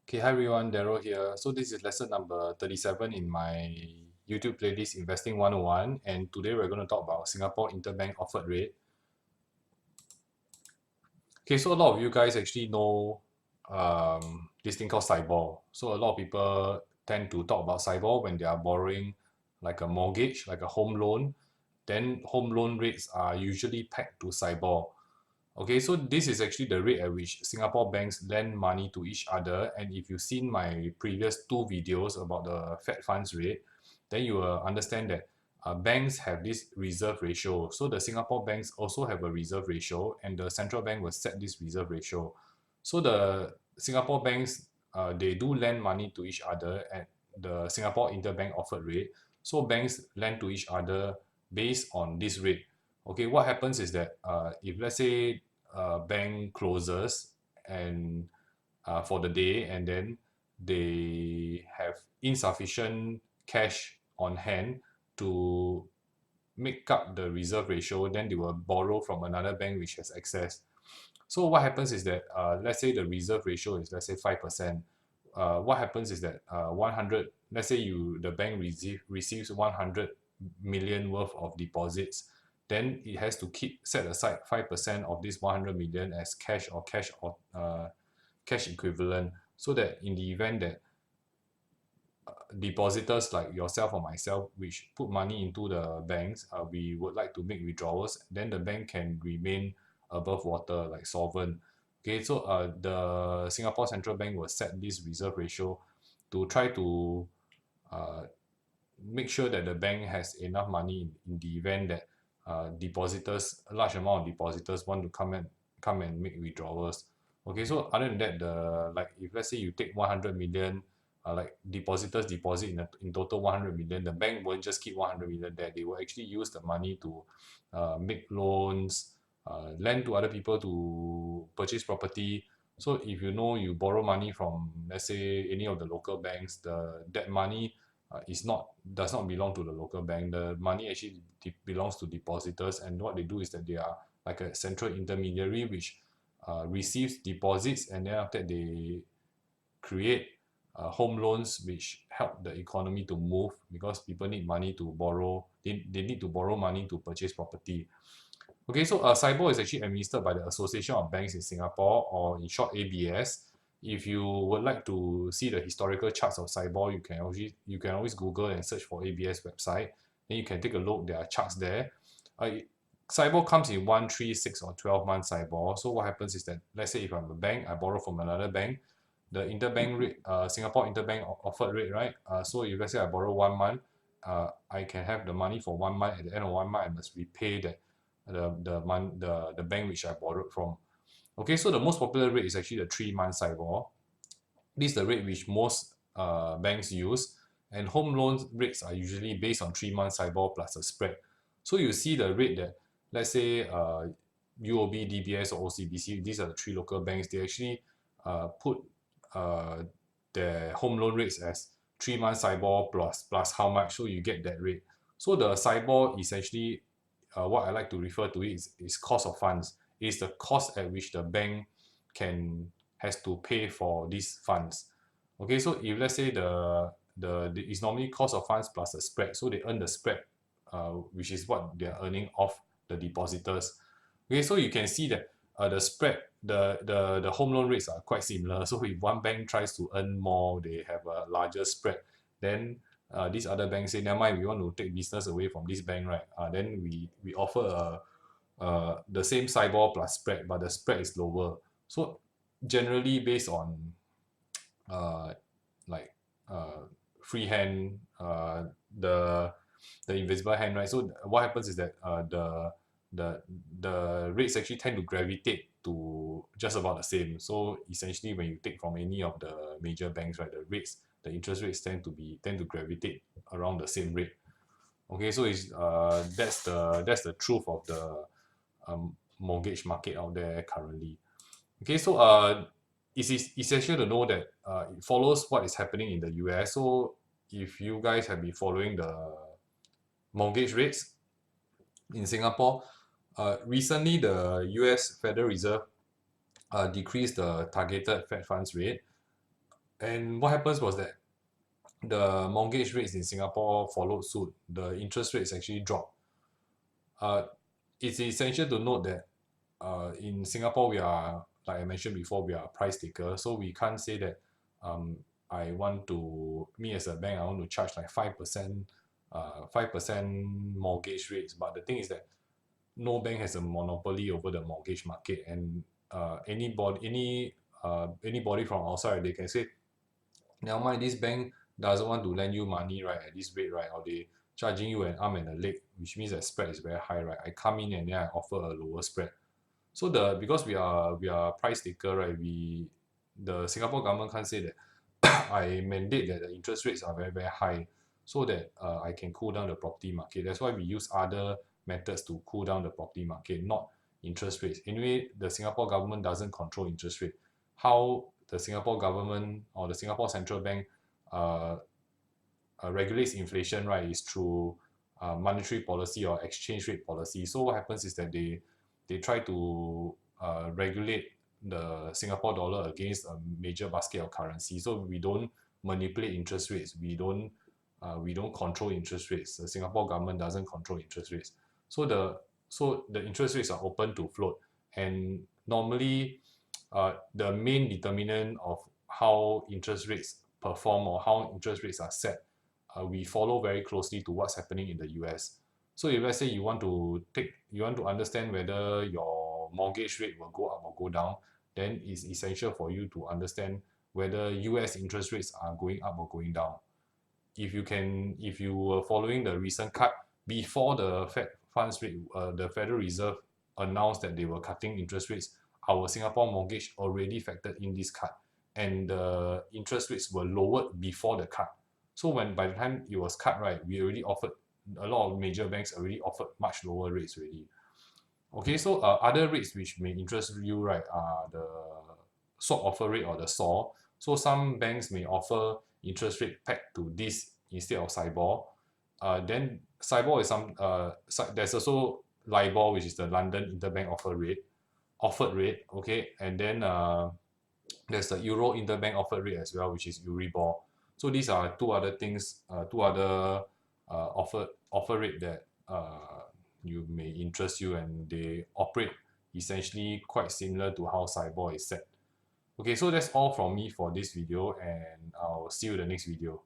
Okay, hi everyone, Daryl here. So this is lesson number 37 in my YouTube playlist Investing 101, and today we're going to talk about Singapore Interbank Offered Rate. Okay, so a lot of you guys actually know this thing called SIBOR. So a lot of people tend to talk about SIBOR when they are borrowing like a mortgage, like a home loan. Then home loan rates are usually pegged to SIBOR. Okay, so this is actually the rate at which Singapore banks lend money to each other. And if you've seen my previous two videos about the Fed funds rate, then you will understand that banks have this reserve ratio. So the Singapore banks also have a reserve ratio, and the central bank will set this reserve ratio. So the Singapore banks, they do lend money to each other at the Singapore Interbank Offered Rate. So banks lend to each other based on this rate. Okay, what happens is that if let's say bank closes and for the day, and then they have insufficient cash on hand to make up the reserve ratio, then they will borrow from another bank which has excess. So what happens is that let's say the reserve ratio is, let's say, 5%. What happens is that 100, let's say the bank receives 100 million worth of deposits, then it has to set aside 5% of this 100 million as cash or cash equivalent, so that in the event that depositors like yourself or myself which put money into the banks, we would like to make withdrawals, then the bank can remain above water, like solvent. Okay, so the Singapore Central Bank will set this reserve ratio to try to uh, make sure that the bank has enough money in the event that a large amount of depositors want to come and make withdrawals. Okay, so other than that, like if let's say you take 100 million, like depositors deposit in total 100 million, the bank won't just keep 100 million there. They will actually use the money to make loans, lend to other people to purchase property. So if you borrow money from, let's say, any of the local banks, that money does not belong to the local bank. The money actually belongs to depositors, and what they do is that they are like a central intermediary which receives deposits, and then after that they create home loans which help the economy to move, because people need money to borrow. They need to borrow money to purchase property. Okay, so SIBOR is actually administered by the Association of Banks in Singapore, or in short ABS. If you would like to see the historical charts of SIBOR, you can always Google and search for ABS website. Then you can take a look. There are charts there. SIBOR comes in 1, 3, 6, or 12-month SIBOR. So what happens is that, let's say if I'm a bank, I borrow from another bank, the interbank rate, Singapore Interbank Offered Rate, right? So if let's say I borrow 1 month, I can have the money for 1 month. At the end of 1 month, I must repay the bank which I borrowed from. Okay, so the most popular rate is actually the 3-month SIBOR. This is the rate which most banks use, and home loan rates are usually based on 3-month SIBOR plus a spread. So you see the rate that, let's say, UOB, DBS, or OCBC, these are the three local banks, they actually put their home loan rates as 3-month SIBOR plus how much, so you get that rate. So the SIBOR is actually what I like to refer to it is cost of funds. It's the cost at which the bank has to pay for these funds. Okay, so if let's say it's normally cost of funds plus the spread, so they earn the spread, which is what they're earning off the depositors. Okay, so you can see that the spread, the home loan rates are quite similar. So if one bank tries to earn more, they have a larger spread. Then these other banks say, never mind, we want to take business away from this bank, right? Then we offer the same SIBOR plus spread, but the spread is lower. So generally based on uh, like free hand, the invisible hand, right? So what happens is that the rates actually tend to gravitate to just about the same. So essentially, when you take from any of the major banks, right, the interest rates tend to gravitate around the same rate. Okay, so that's the truth of the mortgage market out there currently. Okay, so it's essential to know that it follows what is happening in the US. So if you guys have been following the mortgage rates in Singapore, recently the US Federal Reserve decreased the targeted Fed funds rate. And what happens was that the mortgage rates in Singapore followed suit. The interest rates actually dropped. Uh, it's essential to note that in Singapore, we are, like I mentioned before, we are a price taker. So we can't say that um, me as a bank, I want to charge like 5%, 5% mortgage rates. But the thing is that no bank has a monopoly over the mortgage market, and anybody from outside, they can say, never mind, this bank doesn't want to lend you money, right, at this rate, right, or they charging you an arm and a leg, which means the spread is very high, right? I come in and then I offer a lower spread. So because we are price taker, right? The Singapore government can't say that I mandate that the interest rates are very very high, so that I can cool down the property market. That's why we use other methods to cool down the property market, not interest rates. Anyway, the Singapore government doesn't control interest rate. How the Singapore government or the Singapore Central Bank uh, regulates inflation, right, is through monetary policy or exchange rate policy. So what happens is that they try to regulate the Singapore dollar against a major basket of currency. So we don't manipulate interest rates. We don't control interest rates. The Singapore government doesn't control interest rates. So the interest rates are open to float, and normally the main determinant of how interest rates perform or how interest rates are set, we follow very closely to what's happening in the US. So if let's say you want to understand whether your mortgage rate will go up or go down, then it's essential for you to understand whether US interest rates are going up or going down. If you were following the recent cut before the Fed funds rate, the Federal Reserve announced that they were cutting interest rates, our Singapore mortgage already factored in this cut, and the interest rates were lowered before the cut. So by the time it was cut, right, we already offered a lot of major banks already offered much lower rates already. Okay, so other rates which may interest you, right, are the swap offer rate or the SOR. So some banks may offer interest rate pegged to this instead of SIBOR. Then SIBOR is there's also LIBOR, which is the London Interbank Offered Rate. Okay, and then there's the Euro Interbank Offered Rate as well, which is Euribor. So these are two other things, two other offer rate that you may interest you, and they operate essentially quite similar to how SIBOR is set. Okay, so that's all from me for this video, and I'll see you in the next video.